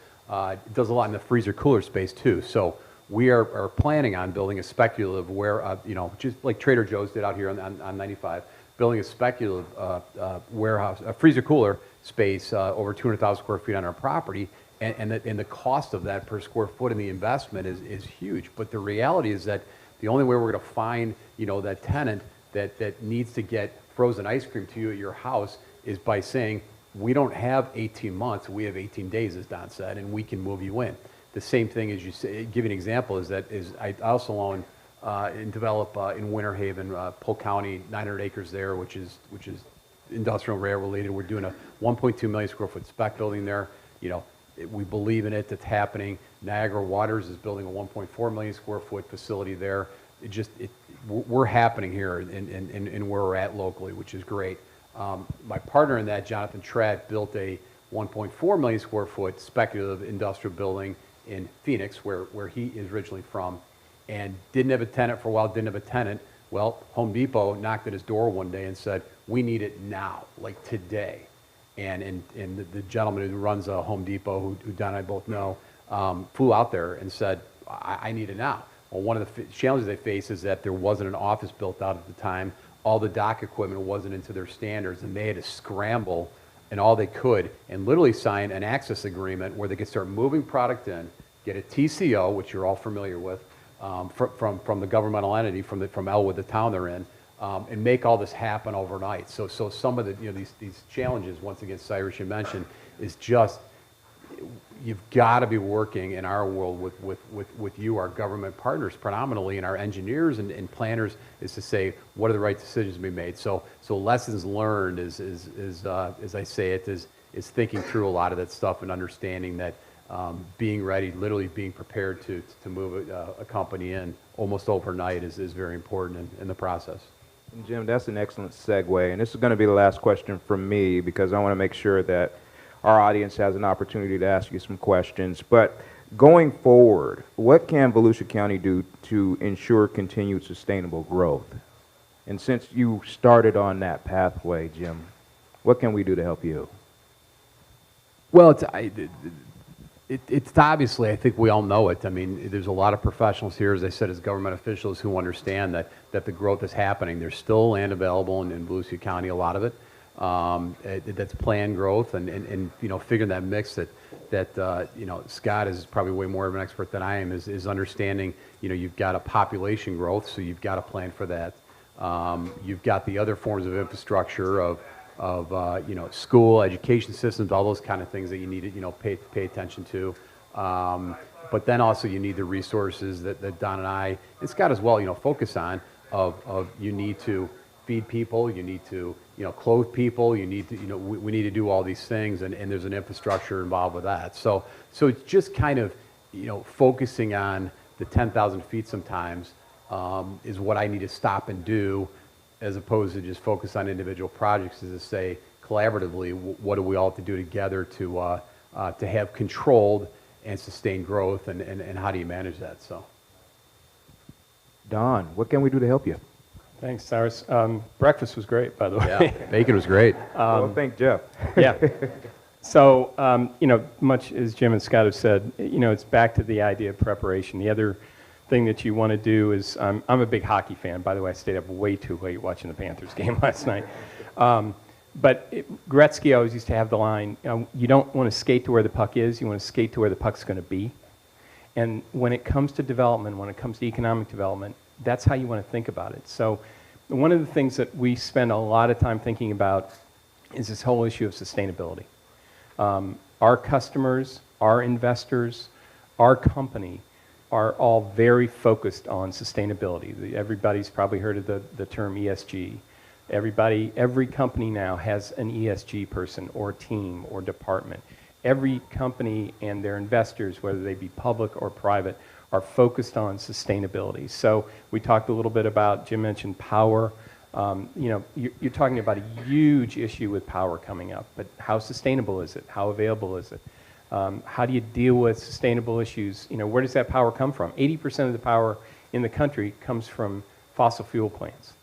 does a lot in the freezer cooler space too. So we are planning on building a speculative just like Trader Joe's did out here on 95, building a speculative warehouse, a freezer cooler space over 200,000 square feet on our property, and the cost of that per square foot and the investment is huge. But the reality is that the only way we're going to find that tenant that needs to get frozen ice cream to you at your house is by saying, we don't have 18 months, we have 18 days, as Don said, and we can move you in. The same thing as you say, give you an example, I also own and develop in Winter Haven, Polk County, 900 acres there, which is industrial rail related. We're doing a 1.2 million square foot spec building there. We believe in it, it's happening. Niagara Waters is building a 1.4 million square foot facility there. We're happening here in where we're at locally, which is great. My partner in that, Jonathan Tratt, built a 1.4 million square foot speculative industrial building in Phoenix, where he is originally from, and didn't have a tenant for a while, didn't have a tenant. Well, Home Depot knocked at his door one day and said, we need it now, like today. And the gentleman who runs a Home Depot, who Don and I both know, flew out there and said, I need it now. Well, one of the challenges they face is that there wasn't an office built out at the time. All the dock equipment wasn't into their standards, and they had to scramble and all they could and literally sign an access agreement where they could start moving product in, get a TCO, which you're all familiar with, from the governmental entity, from Elwood, the town they're in, and make all this happen overnight. So some of the, these challenges, once again, Cyrus, you mentioned, is just, you've got to be working in our world with you, our government partners, predominantly, and our engineers and planners, is to say, what are the right decisions to be made? So lessons learned is as I say it, is thinking through a lot of that stuff and understanding that being ready, literally being prepared to move a company in almost overnight is very important in the process. And Jim, that's an excellent segue, and this is going to be the last question from me because I want to make sure that our audience has an opportunity to ask you some questions. But going forward, what can Volusia County do to ensure continued sustainable growth? And since you started on that pathway, Jim, what can we do to help you? Well, it's obviously, I think we all know it. I mean, there's a lot of professionals here, as I said, as government officials who understand that the growth is happening. There's still land available in Volusia County, a lot of it. That's planned growth, and figuring that mix that Scott is probably way more of an expert than I am, is understanding, you've got a population growth, so you've got to plan for that. You've got the other forms of infrastructure of school, education systems, all those kind of things that you need to, pay attention to. But then also you need the resources that Don and I, and Scott as well, focus on, of you need to feed people, you need to, clothe people, you need to, we need to do all these things, and there's an infrastructure involved with that. So it's just kind of, focusing on the 10,000 feet sometimes is what I need to stop and do, as opposed to just focus on individual projects, is to say collaboratively, what do we all have to do together to have controlled and sustained growth, and how do you manage that? So, Don, what can we do to help you? Thanks, Cyrus. Breakfast was great, by the way. yeah, bacon was great. Well, thank Jeff. Yeah. So, much as Jim and Scott have said, it's back to the idea of preparation. The other thing that you want to do is, I'm a big hockey fan. By the way, I stayed up way too late watching the Panthers game last night. Gretzky always used to have the line, you don't want to skate to where the puck is, you want to skate to where the puck's going to be. And when it comes to development, when it comes to economic development, that's how you want to think about it. So one of the things that we spend a lot of time thinking about is this whole issue of sustainability. Our customers, our investors, our company are all very focused on sustainability. Everybody's probably heard of the term ESG. Every company now has an ESG person or team or department. Every company and their investors, whether they be public or private, are focused on sustainability. So we talked a little bit about, Jim mentioned power. You're talking about a huge issue with power coming up, but how sustainable is it? How available is it? How do you deal with sustainable issues? Where does that power come from? 80% of the power in the country comes from fossil fuel plants.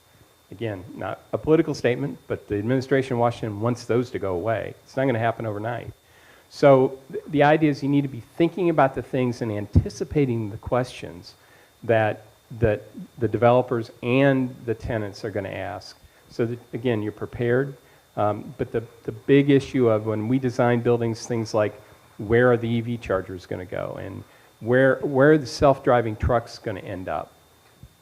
Again, not a political statement, but the administration in Washington wants those to go away. It's not going to happen overnight. So the idea is you need to be thinking about the things and anticipating the questions that the developers and the tenants are going to ask. So that, again, you're prepared. But the big issue of when we design buildings, things like where are the EV chargers going to go, and where are the self-driving trucks going to end up?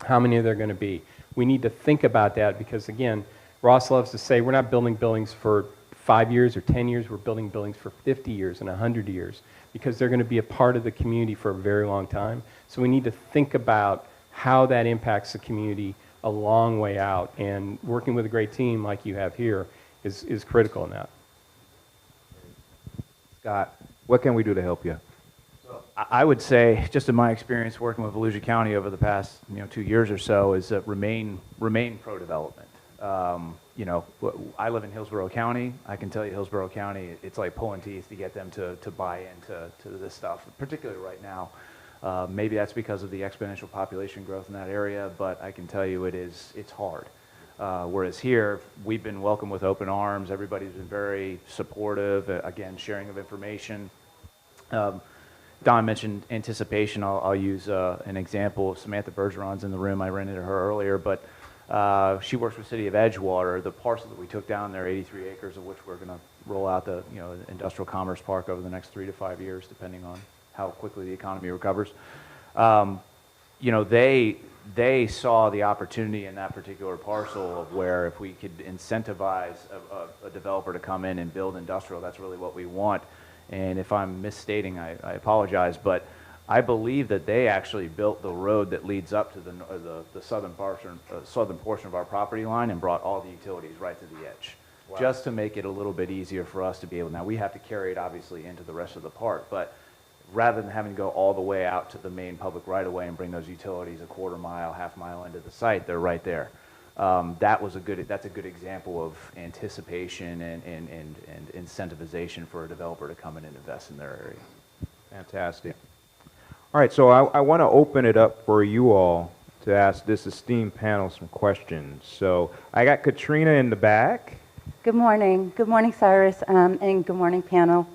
How many are there going to be? We need to think about that because, again, Ross loves to say we're not building buildings for 5 years or 10 years, we're building buildings for 50 years and 100 years because they're going to be a part of the community for a very long time. So we need to think about how that impacts the community a long way out, and working with a great team like you have here is critical in that. Scott, what can we do to help you? I would say, just in my experience working with Volusia County over the past 2 years or so, is that remain pro-development. I live in Hillsborough County. I can tell you Hillsborough County, it's like pulling teeth to get them to buy into this stuff, particularly right now. Maybe that's because of the exponential population growth in that area, but I can tell you it's hard. Whereas here, we've been welcomed with open arms. Everybody's been very supportive, again, sharing of information. Don mentioned anticipation. I'll use an example. Samantha Bergeron's in the room. I ran into her earlier, but she works with the City of Edgewater. The parcel that we took down there, 83 acres of which we're going to roll out the industrial commerce park over the next 3 to 5 years, depending on how quickly the economy recovers. they saw the opportunity in that particular parcel of where if we could incentivize a developer to come in and build industrial, that's really what we want. And if I'm misstating, I apologize, but I believe that they actually built the road that leads up to the southern portion of our property line and brought all the utilities right to the edge. Wow. Just to make it a little bit easier for us to be able, now we have to carry it obviously into the rest of the park, but rather than having to go all the way out to the main public right-of-way and bring those utilities a quarter mile, half mile into the site, they're right there. That's a good example of anticipation and incentivization for a developer to come in and invest in their area. Fantastic. All right, so I want to open it up for you all to ask this esteemed panel some questions. So I got Katrina in the back. Good morning. Good morning, Cyrus, and good morning, panel.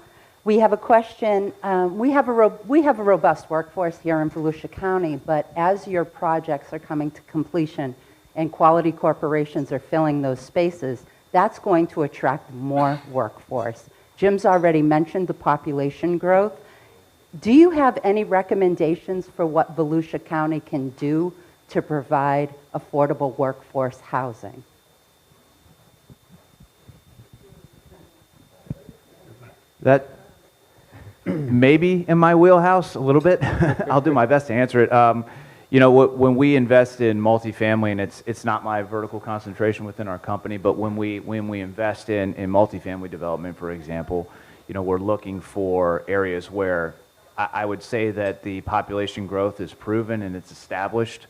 We have a question. We have a robust workforce here in Volusia County, but as your projects are coming to completion and quality corporations are filling those spaces, that's going to attract more workforce. Jim's already mentioned the population growth. Do you have any recommendations for what Volusia County can do to provide affordable workforce housing? That maybe in my wheelhouse a little bit. I'll do my best to answer it. You know, when we invest in multifamily, and it's not my vertical concentration within our company, but when we invest in multifamily development, for example, you know, we're looking for areas where I would say that the population growth is proven and it's established,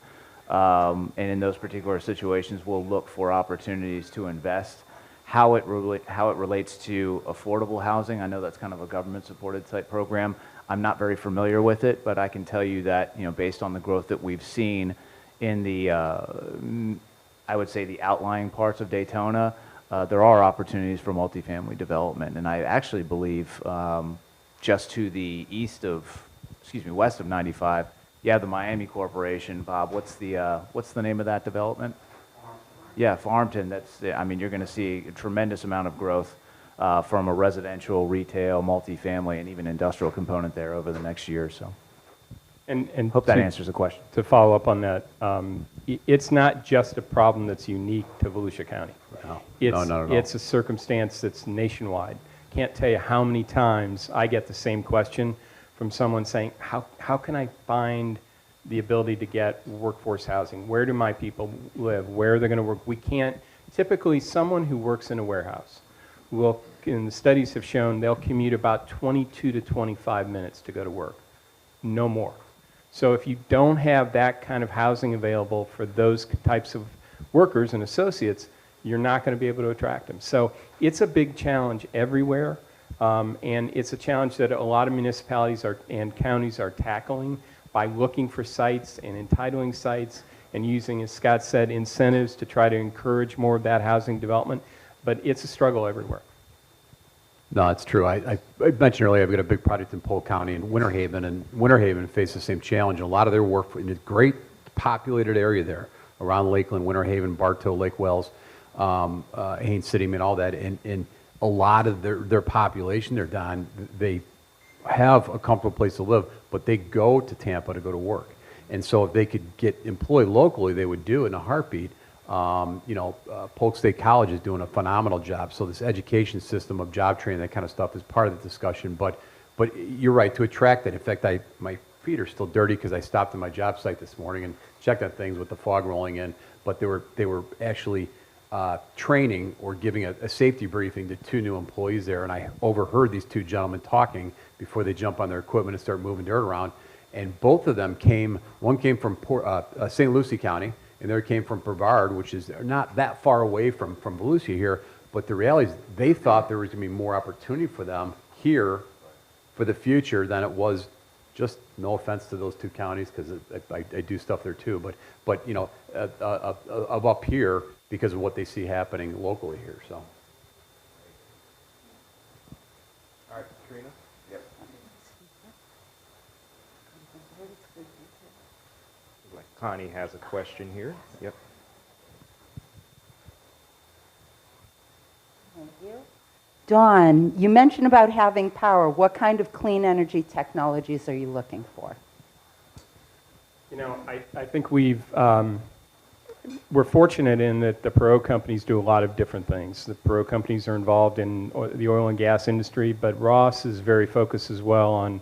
and in those particular situations, we'll look for opportunities to invest. How it relates to affordable housing, I know that's kind of a government-supported type program. I'm not very familiar with it, but I can tell you that, you know, based on the growth that we've seen in the, I would say the outlying parts of Daytona, there are opportunities for multifamily development, and I actually believe just to the west of 95, you have the Miami Corporation. Bob, what's the name of that development? Yeah, Farmington. I mean, you're going to see a tremendous amount of growth from a residential, retail, multifamily, and even industrial component there over the next year or so. And hope that answers the question. To follow up on that, it's not just a problem that's unique to Volusia County. No, not at all. It's a circumstance that's nationwide. Can't tell you how many times I get the same question from someone saying, how can I find the ability to get workforce housing? Where do my people live? Where are they going to work? We can't, typically someone who works in a warehouse will, and the studies have shown, they'll commute about 22 to 25 minutes to go to work, no more. So if you don't have that kind of housing available for those types of workers and associates, you're not going to be able to attract them. So it's a big challenge everywhere, and it's a challenge that a lot of municipalities and counties are tackling by looking for sites and entitling sites and using, as Scott said, incentives to try to encourage more of that housing development. But it's a struggle everywhere. No, it's true. I mentioned earlier I've got a big project in Polk County in Winter Haven, and Winter Haven faces the same challenge. A lot of their work in a great populated area there around Lakeland, Winter Haven, Bartow, Lake Wells, Haines City, I mean, all that. And a lot of their population, they're done. They have a comfortable place to live, but they go to Tampa to go to work. And so if they could get employed locally, they would do it in a heartbeat. You know, Polk State College is doing a phenomenal job. So this education system of job training, that kind of stuff is part of the discussion. But you're right, to attract that. In fact, my feet are still dirty because I stopped at my job site this morning and checked on things with the fog rolling in. But they were actually training or giving a safety briefing to 2 new employees there. And I overheard these 2 gentlemen talking before they jump on their equipment and start moving dirt around. And both of them one came from St. Lucie County, and the other came from Brevard, which is not that far away from Volusia here. But the reality is they thought there was going to be more opportunity for them here for the future than it was. Just no offense to those 2 counties, because I do stuff there too. But you know, of up here because of what they see happening locally here. So. All right, Katrina. Yep. Like Connie has a question here. Yep. Thank you. Dawn, you mentioned about having power. What kind of clean energy technologies are you looking for? You know, I think we're fortunate in that the Perot companies do a lot of different things. The Perot companies are involved in the oil and gas industry, but Ross is very focused as well on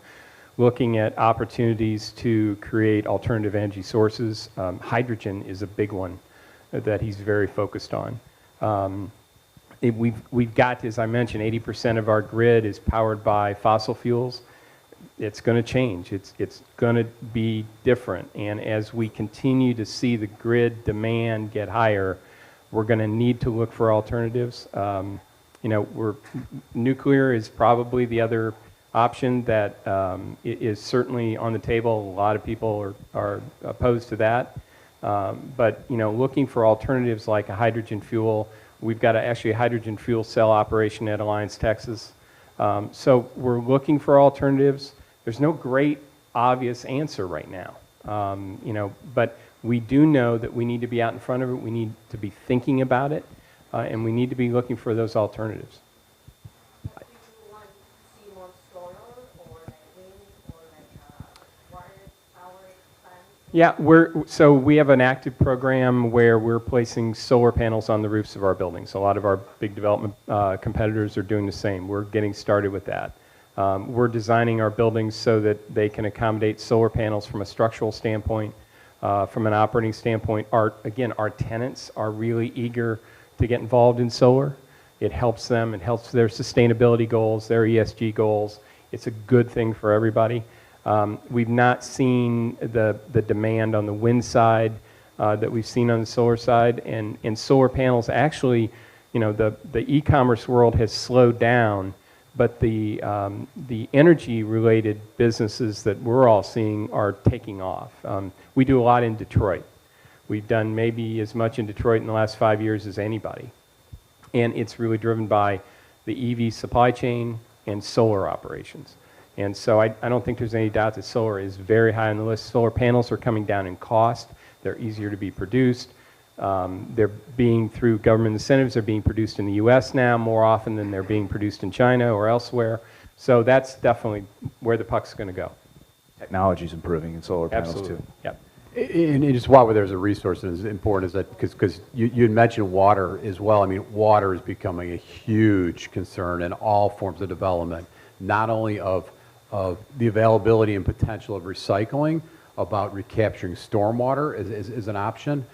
looking at opportunities to create alternative energy sources. Hydrogen is a big one that he's very focused on. We've got, as I mentioned, 80% of our grid is powered by fossil fuels. It's going to change. It's going to be different. And as we continue to see the grid demand get higher, we're going to need to look for alternatives. You know, nuclear is probably the other option that is certainly on the table. A lot of people are opposed to that. But, you know, looking for alternatives like a hydrogen fuel. We've got actually a hydrogen fuel cell operation at Alliance, Texas. So we're looking for alternatives. There's no great obvious answer right now, you know, but we do know that we need to be out in front of it. We need to be thinking about it, and we need to be looking for those alternatives. Do you want to see more solar or like wind or like water power plants? Yeah, so we have an active program where we're placing solar panels on the roofs of our buildings. A lot of our big development competitors are doing the same. We're getting started with that. We're designing our buildings so that they can accommodate solar panels from a structural standpoint, from an operating standpoint. Our tenants are really eager to get involved in solar. It helps them. It helps their sustainability goals, their ESG goals. It's a good thing for everybody. We've not seen the demand on the wind side that we've seen on the solar side. And solar panels actually, you know, the e-commerce world has slowed down, but the energy-related businesses that we're all seeing are taking off. We do a lot in Detroit. We've done maybe as much in Detroit in the last 5 years as anybody. And it's really driven by the EV supply chain and solar operations. And so I don't think there's any doubt that solar is very high on the list. Solar panels are coming down in cost. They're easier to be produced. They're being, through government incentives, they're being produced in the U.S. now more often than they're being produced in China or elsewhere. So that's definitely where the puck's going to go. Technology's improving in solar panels Absolutely. too. Yep. And just while there's a resource that is important is that because you had mentioned water as well. I mean, water is becoming a huge concern in all forms of development, not only of the availability and potential of recycling, about recapturing stormwater is an option.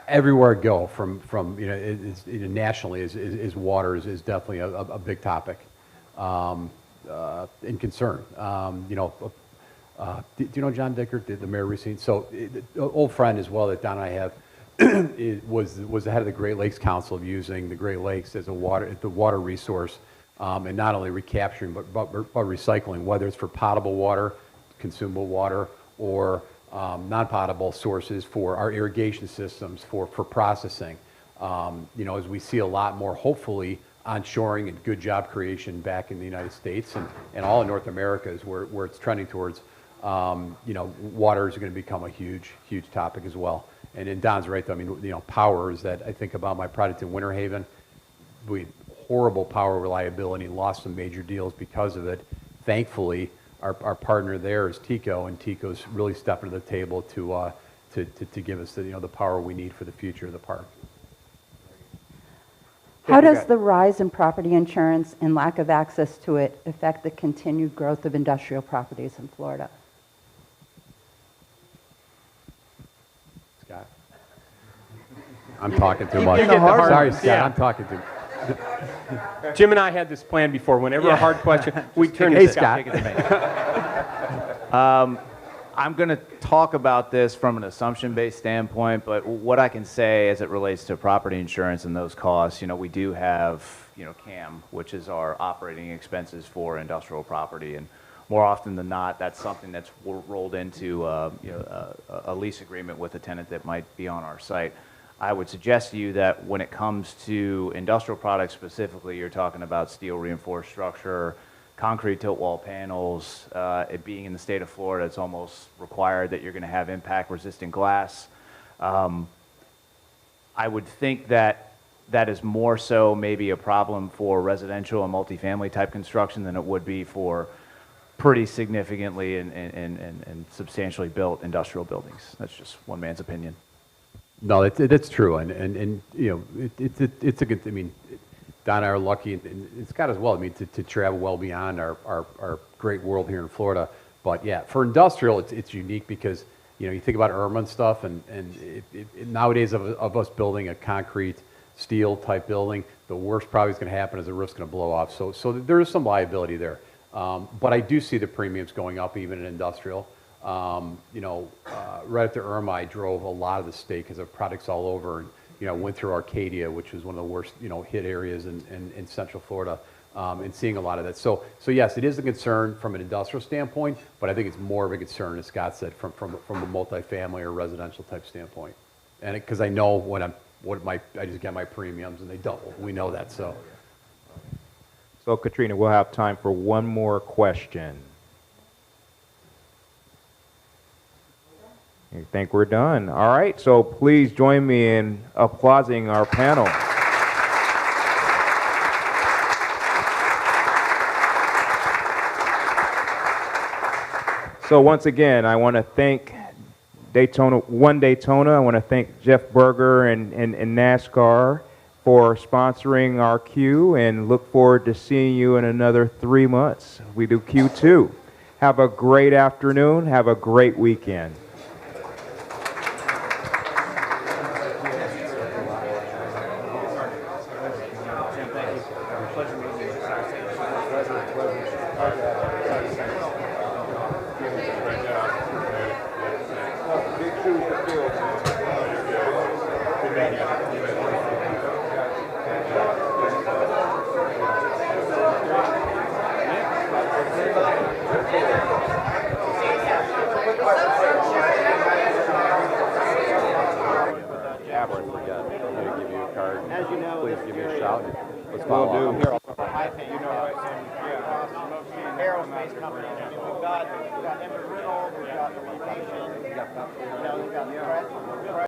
Everywhere I go, from you know, nationally, is water is definitely a big topic and concern. You know, do you know John Dickert, the mayor recently? So, an old friend as well that Don and I have was the head of the Great Lakes Council, of using the Great Lakes as the water resource, and not only recapturing but recycling, whether it's for potable water, consumable water, or non-potable sources for our irrigation systems for processing. You know, as we see a lot more, hopefully, onshoring and good job creation back in the United States and all of North America is where it's trending towards. You know, water is going to become a huge topic as well. And Don's right, though. I mean, you know, power is that. I think about my project in Winter Haven. We had horrible power reliability, lost some major deals because of it. Thankfully, our partner there is TECO, and TECO's really stepping to the table to give us the power we need for the future of the park. How does the rise in property insurance and lack of access to it affect the continued growth of industrial properties in Florida? Scott, I'm talking too much. getting the hard Sorry, ones. Scott, Yeah. I'm talking too. Jim and I had this plan before. Whenever a hard question, we turn Hey, to Scott. Take it to me. I'm going to talk about this from an assumption-based standpoint, but what I can say as it relates to property insurance and those costs, you know, we do have, you know, CAM, which is our operating expenses for industrial property, and more often than not, that's something that's rolled into, you know, a lease agreement with a tenant that might be on our site. I would suggest to you that when it comes to industrial products specifically, you're talking about steel reinforced structure, concrete tilt wall panels. It being in the state of Florida, it's almost required that you're going to have impact resistant glass. I would think that that is more so maybe a problem for residential and multifamily type construction than it would be for pretty significantly and substantially built industrial buildings. That's just one man's opinion. No, that's true, and you know, it's a good. I mean, Don and I are lucky, and Scott as well. I mean, to travel well beyond our great world here in Florida. But yeah, for industrial, it's unique because you know you think about Irma and stuff, and nowadays of us building a concrete steel type building, the worst probably is going to happen is the roof's going to blow off. So there is some liability there. But I do see the premiums going up even in industrial. You know, right after Irma, I drove a lot of the state because of products all over. And, you know, went through Arcadia, which was one of the worst, you know, hit areas in Central Florida, and seeing a lot of that. So yes, it is a concern from an industrial standpoint, but I think it's more of a concern, as Scott said, from a multifamily or residential type standpoint. And because I know I just get my premiums and they double. We know that, so. So Katrina, we'll have time for one more question. I think we're done. All right, so please join me in applauding our panel. So once again, I want to thank Daytona. I want to thank Jeff Berger and NASCAR for sponsoring our Q, and look forward to seeing you in another 3 months. We do Q2. Have a great afternoon. Have a great weekend. Please give me a shout. Let's follow up. Aerospace company. We've got Embry-Riddle, we've got Aviation, we've got